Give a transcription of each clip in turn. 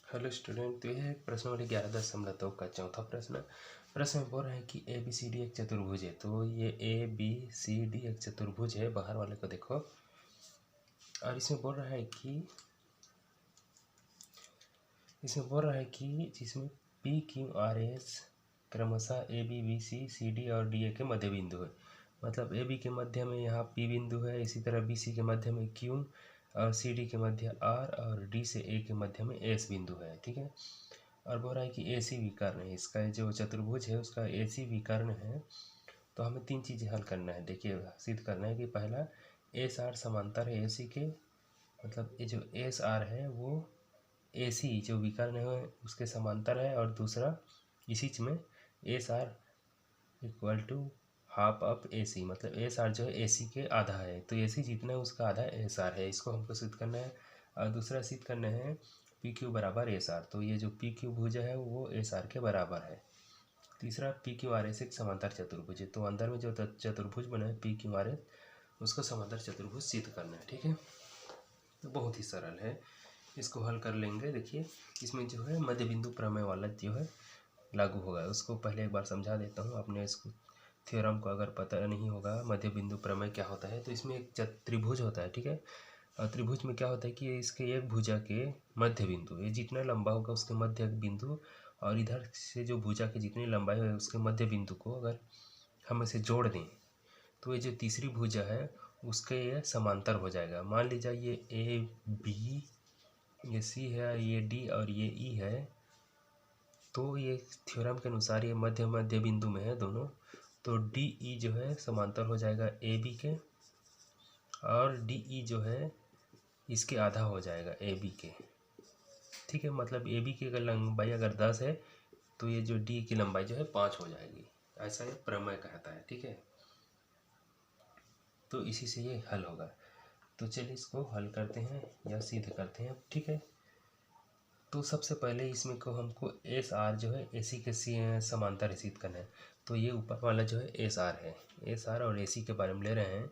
Hello student, तो यह है प्रश्नावली 11.2 का चौथा प्रश्न। प्रश्न में बोल रहा है कि ए बी सी डी एक चतुर्भुज है। तो ये ए बी सी डी एक चतुर्भुज है, बाहर वाले को देखो। और इसमें बोल रहा है कि जिसमें पी क्यू आर एस क्रमशः A B B C C D और डी ए के मध्य बिंदु है। मतलब ए बी के मध्य में यहाँ पी बिंदु है, इसी तरह बी सी के मध्य में क्यू और सी डी के मध्य आर और डी से ए के मध्य में एस बिंदु है। ठीक है। और बोल रहा है कि ए सी विकर्ण है, इसका जो चतुर्भुज है उसका ए सी विकर्ण है। तो हमें तीन चीज़ें हल करना है। देखिए, सिद्ध करना है कि पहला एस आर समांतर है ए सी के, मतलब ये जो एस आर है वो ए सी जो विकर्ण है उसके समांतर है। और दूसरा इसी में S R equal to half of A C, मतलब एस आर जो है ए सी के आधा है। तो ए सी जितना है उसका आधा एस आर है, इसको हमको सिद्ध करना है। और दूसरा सिद्ध करना है पी क्यू बराबर एस आर, तो ये जो पी क्यू भुजा है वो एस आर के बराबर है। तीसरा पी क्यू आर एस एक समांतर चतुर्भुज है, तो अंदर में जो चतुर्भुज बना है पी क्यू आर एस उसको समांतर चतुर्भुज सिद्ध करना है। ठीक है, तो बहुत ही सरल है, इसको हल कर लेंगे। देखिए, इसमें जो है मध्य बिंदु प्रमेय वाला जो है लागू होगा, उसको पहले एक बार समझा देता हूँ। आपने इसको थ्योरम को अगर पता नहीं होगा मध्य बिंदु प्रमेय क्या होता है, तो इसमें एक त्रिभुज होता है। ठीक है, और त्रिभुज में क्या होता है कि इसके एक भुजा के मध्य बिंदु, ये जितना लंबा होगा उसके मध्य बिंदु, और इधर से जो भुजा की जितनी लंबाई है उसके मध्य बिंदु को अगर हम इसे जोड़ दें तो ये जो तीसरी भुजा है उसके ये समांतर हो जाएगा। मान लीजिए ये ए बी, ये सी है, ये डी और ये ई है। तो ये थ्योरम के अनुसार ये मध्य बिंदु में है दोनों, तो डी ई जो है समांतर हो जाएगा ए बी के, और डी ई जो है इसके आधा हो जाएगा ए बी के। ठीक है, मतलब ए बी की अगर लंबाई अगर 10 है तो ये जो डी की लंबाई जो है 5 हो जाएगी, ऐसा ये प्रमेय कहता है। ठीक है, तो इसी से ये हल होगा। तो चलिए इसको हल करते हैं या सिद्ध करते हैं। ठीक है, तो सबसे पहले इसमें को हमको एस आर जो है ए सी के समांतर सिद्ध करना है। तो ये ऊपर वाला जो है एस आर है, एस आर और ए सी के बारे में ले रहे हैं।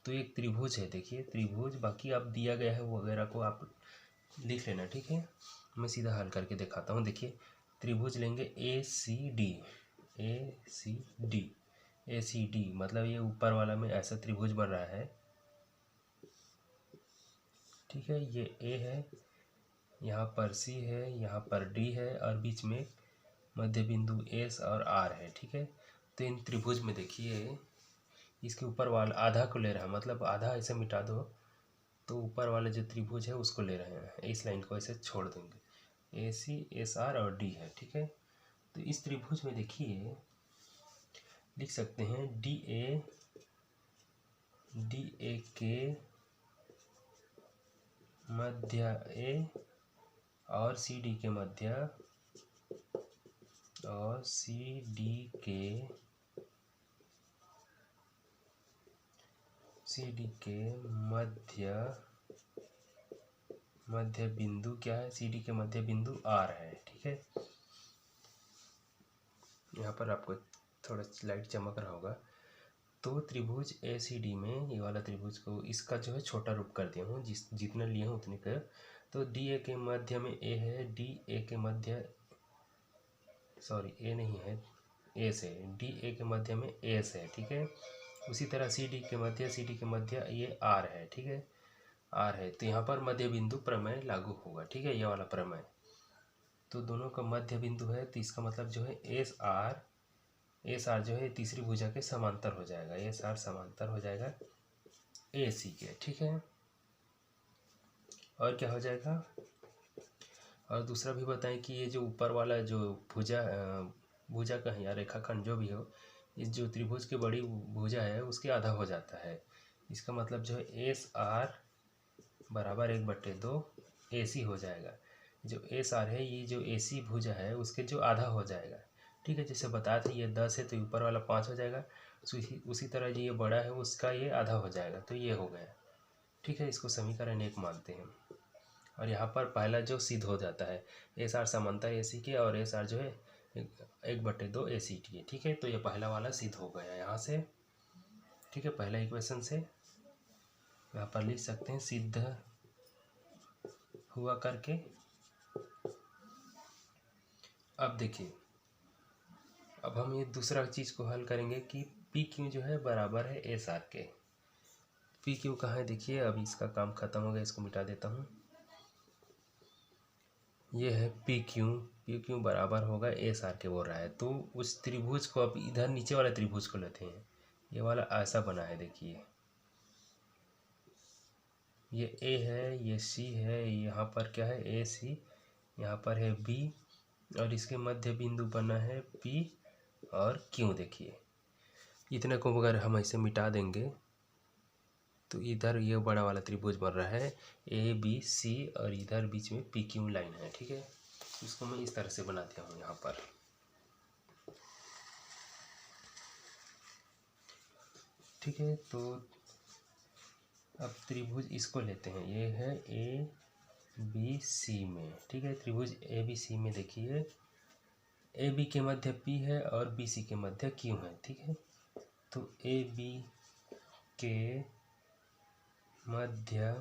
तो एक त्रिभुज है, देखिए त्रिभुज, बाकी आप दिया गया है वो वगैरह को आप लिख लेना। ठीक है, मैं सीधा हल करके दिखाता हूँ। देखिए, त्रिभुज लेंगे ए सी डी, ए सी डी, ए सी डी, मतलब ये ऊपर वाला में ऐसा त्रिभुज बन रहा है। ठीक है, ये ए है, यहाँ पर सी है, यहाँ पर डी है, और बीच में मध्य बिंदु एस और आर है। ठीक है, तो इन त्रिभुज में देखिए इसके ऊपर वाला आधा को ले रहा है, मतलब आधा ऐसे मिटा दो तो ऊपर वाला जो त्रिभुज है उसको ले रहे हैं, इस लाइन को ऐसे छोड़ देंगे। ए सी एस आर और डी है। ठीक है, तो इस त्रिभुज में देखिए लिख सकते हैं डी ए के मध्य ए और सी डी के मध्य और सी डी के मध्य बिंदु क्या है, सी डी के मध्य बिंदु आर है। ठीक है, यहाँ पर आपको थोड़ा लाइट चमक रहा होगा। तो त्रिभुज ए सी डी में ये वाला त्रिभुज को इसका जो है छोटा रूप कर दिया हूँ, जितना लिए हूँ उतने का। तो डी ए के मध्य में ए है, डी ए के मध्य, सॉरी ए नहीं है, एस है, डी ए के मध्य में एस है। ठीक है, उसी तरह सी डी के मध्य ये आर है। ठीक है, आर है, तो यहाँ पर मध्य बिंदु प्रमेय लागू होगा। ठीक है, ये वाला प्रमेय, तो दोनों का मध्य बिंदु है, तो इसका मतलब जो है एस आर जो है तीसरी भुजा के समांतर हो जाएगा, एस आर समांतर हो जाएगा ए सी के। ठीक है, और क्या हो जाएगा, और दूसरा भी बताएं कि ये जो ऊपर वाला जो भुजा का है या रेखाखंड जो भी हो, इस जो त्रिभुज की बड़ी भुजा है उसके आधा हो जाता है। इसका मतलब जो है एस आर बराबर 1/2 ए सी हो जाएगा। जो एस आर है, ये जो ए सी भुजा है उसके जो आधा हो जाएगा। ठीक है, जैसे बताया था ये 10 है तो ऊपर वाला 5 हो जाएगा, उसी तरह जो ये बड़ा है उसका ये आधा हो जाएगा, तो ये हो गया। ठीक है, इसको समीकरण 1 मानते हैं। और यहाँ पर पहला जो सिद्ध हो जाता है, एस आर समांतर ए सी के और एस आर जो है 1/2 ए सी टी है। ठीक है, तो ये पहला वाला सिद्ध हो गया यहाँ से। ठीक है, पहला इक्वेशन से यहाँ पर लिख सकते हैं सिद्ध हुआ करके। अब देखिए, अब हम ये दूसरा चीज़ को हल करेंगे कि पी क्यू जो है बराबर है एस आर के। पी क्यू कहाँ है देखिए, अब इसका काम खत्म हो गया, इसको मिटा देता हूँ। ये है पी क्यू बराबर होगा एस आर के बोल रहा है। तो उस त्रिभुज को अब इधर नीचे वाले त्रिभुज को लेते हैं। ये वाला ऐसा बना है देखिए, ये ए है, ये सी है, यहाँ पर क्या है ए सी, यहाँ पर है बी, और इसके मध्य बिंदु बना है पी और क्यू। देखिए इतने को अगर हम ऐसे मिटा देंगे तो इधर ये बड़ा वाला त्रिभुज बन रहा है ए बी सी, और इधर बीच में पी क्यू लाइन है। ठीक है, इसको मैं इस तरह से बना दिया हूँ यहाँ पर। ठीक है, तो अब त्रिभुज इसको लेते हैं, ये है ए बी सी में। ठीक है, त्रिभुज ए बी सी में देखिए, ए बी के मध्य पी है और बी सी के मध्य क्यू है। ठीक है, तो ए बी के मध्य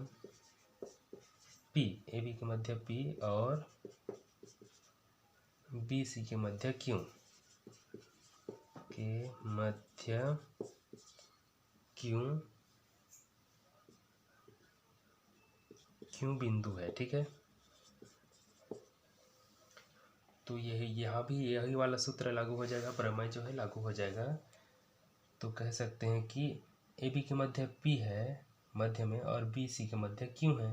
पी, ए बी के मध्य पी और बी सी के मध्य क्यू के मध्य क्यू बिंदु है। ठीक है, तो यही यहाँ भी यही वाला सूत्र लागू हो जाएगा, प्रमेय जो है लागू हो जाएगा। तो कह सकते हैं कि ए बी के मध्य पी है मध्य में और बी सी के मध्य क्यू है।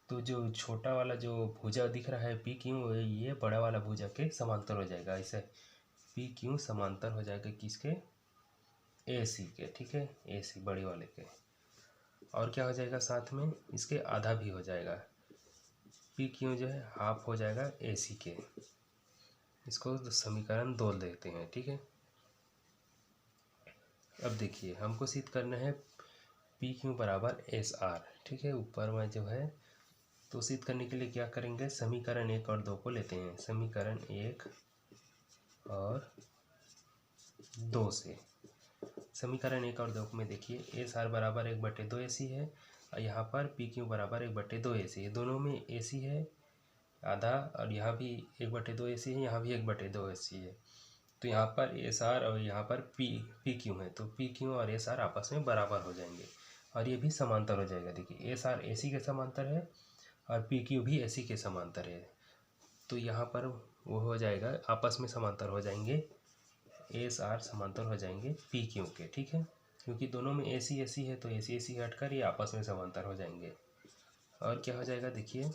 तो जो छोटा वाला जो भुजा दिख रहा है पी क्यू, ये बड़ा वाला भुजा के समांतर हो जाएगा। ऐसे पी क्यू समांतर हो जाएगा किसके, ए सी के। ठीक है, ए सी बड़े वाले के। और क्या हो जाएगा साथ में, इसके आधा भी हो जाएगा। पी क्यू जो है हाफ हो जाएगा ए सी के। इसको समीकरण 2 देते हैं। ठीक है, अब देखिए हमको सिद्ध करना है पी क्यू बराबर एस आर। ठीक है, ऊपर में जो है, तो सिद्ध करने के लिए क्या करेंगे, समीकरण 1 और 2 को लेते हैं। समीकरण 1 और 2 से, समीकरण 1 और 2 में देखिए एस आर बराबर 1/2 ए सी है, और यहाँ पर पी क्यू बराबर 1/2 ए सी है। दोनों में ए सी है आधा, और यहाँ भी 1/2 ए सी है, यहाँ भी 1/2 ए सी है। तो यहाँ पर एस आर और यहाँ पर पी क्यू है, तो पी क्यू और एस आर आपस में बराबर हो जाएंगे और ये भी समांतर हो जाएगा। देखिए एस आर ए सी के समांतर है और पी क्यू भी ए सी के समांतर है। तो यहाँ पर वो हो जाएगा, आपस में समांतर हो जाएंगे, एस आर समांतर हो जाएंगे पी क्यू के। ठीक है, क्योंकि दोनों में ए सी है, तो ए सी हटकर ये आपस में समांतर हो जाएंगे। और क्या हो जाएगा देखिए,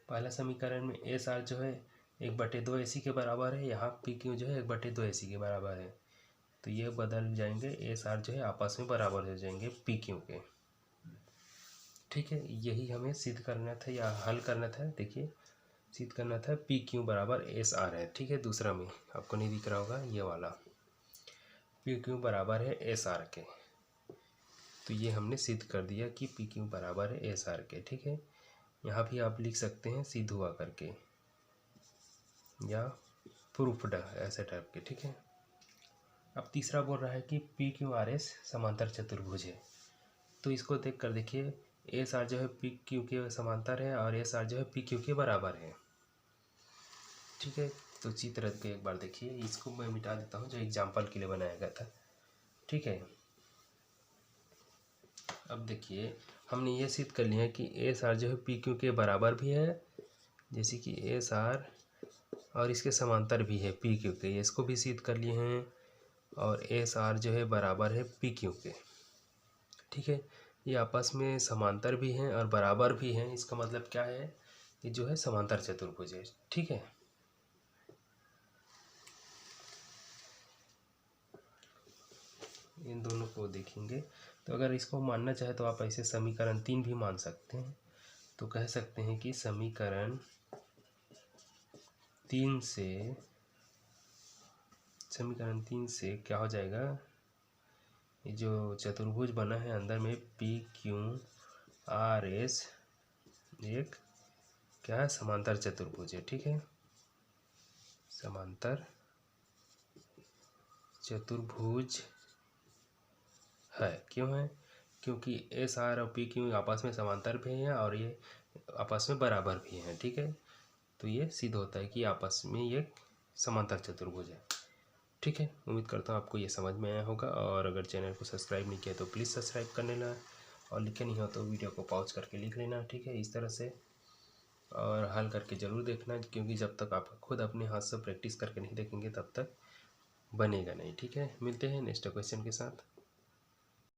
पहला समीकरण में एस आर जो है 1/2 ए सी के बराबर है, यहाँ पी क्यू जो है 1/2 ए सी के बराबर है। तो ये बदल जाएंगे, एस आर जो है आपस में बराबर हो जाएंगे पी क्यू के। ठीक है, यही हमें सिद्ध करना था या हल करना था। देखिए सिद्ध करना था पी क्यू बराबर एस आर है। ठीक है, दूसरा में आपको नहीं दिख रहा होगा ये वाला, पी क्यू बराबर है एस आर के। तो ये हमने सिद्ध कर दिया कि पी क्यू बराबर है एस आर के। ठीक है, यहाँ भी आप लिख सकते हैं सिद्ध हुआ करके या प्रूफड ऐसे टाइप के। ठीक है, अब तीसरा बोल रहा है कि पी क्यू आर एस समांतर चतुर्भुज है। तो इसको देख कर देखिए, एस आर जो है पी क्यू के समांतर है और एस आर जो है पी क्यू के बराबर है। ठीक है, तो चित्र के एक बार देखिए, इसको मैं मिटा देता हूँ जो एग्जाम्पल के लिए बनाया गया था। ठीक है, अब देखिए हमने ये सिद्ध कर लिया है कि एस आर जो है पी क्यू के बराबर भी है, जैसे कि एस आर, और इसके समांतर भी है पी क्यू के, इसको भी सिद्ध कर लिए हैं। और एस आर जो है बराबर है पी क्यू के। ठीक है, ये आपस में समांतर भी हैं और बराबर भी हैं। इसका मतलब क्या है, ये जो है समांतर चतुर्भुज है। ठीक है, इन दोनों को देखेंगे तो अगर इसको मानना चाहे तो आप ऐसे समीकरण 3 भी मान सकते हैं। तो कह सकते हैं कि समीकरण 3 से क्या हो जाएगा, ये जो चतुर्भुज बना है अंदर में पी क्यू आर एस एक क्या है, समांतर चतुर्भुज है। ठीक है, समांतर चतुर्भुज है। क्यों है, क्योंकि एस आर और पी क्यू आपस में समांतर भी हैं और ये आपस में बराबर भी हैं। ठीक है, तो ये सिद्ध होता है कि आपस में ये समांतर चतुर्भुज है। ठीक है, उम्मीद करता हूँ आपको ये समझ में आया होगा। और अगर चैनल को सब्सक्राइब नहीं किया तो प्लीज़ सब्सक्राइब कर लेना, और लिखे नहीं हो तो वीडियो को पॉज करके लिख लेना। ठीक है, इस तरह से, और हल करके ज़रूर देखना, क्योंकि जब तक आप खुद अपने हाथ से प्रैक्टिस करके नहीं देखेंगे तब तक बनेगा नहीं। ठीक है, मिलते हैं नेक्स्ट क्वेश्चन के साथ।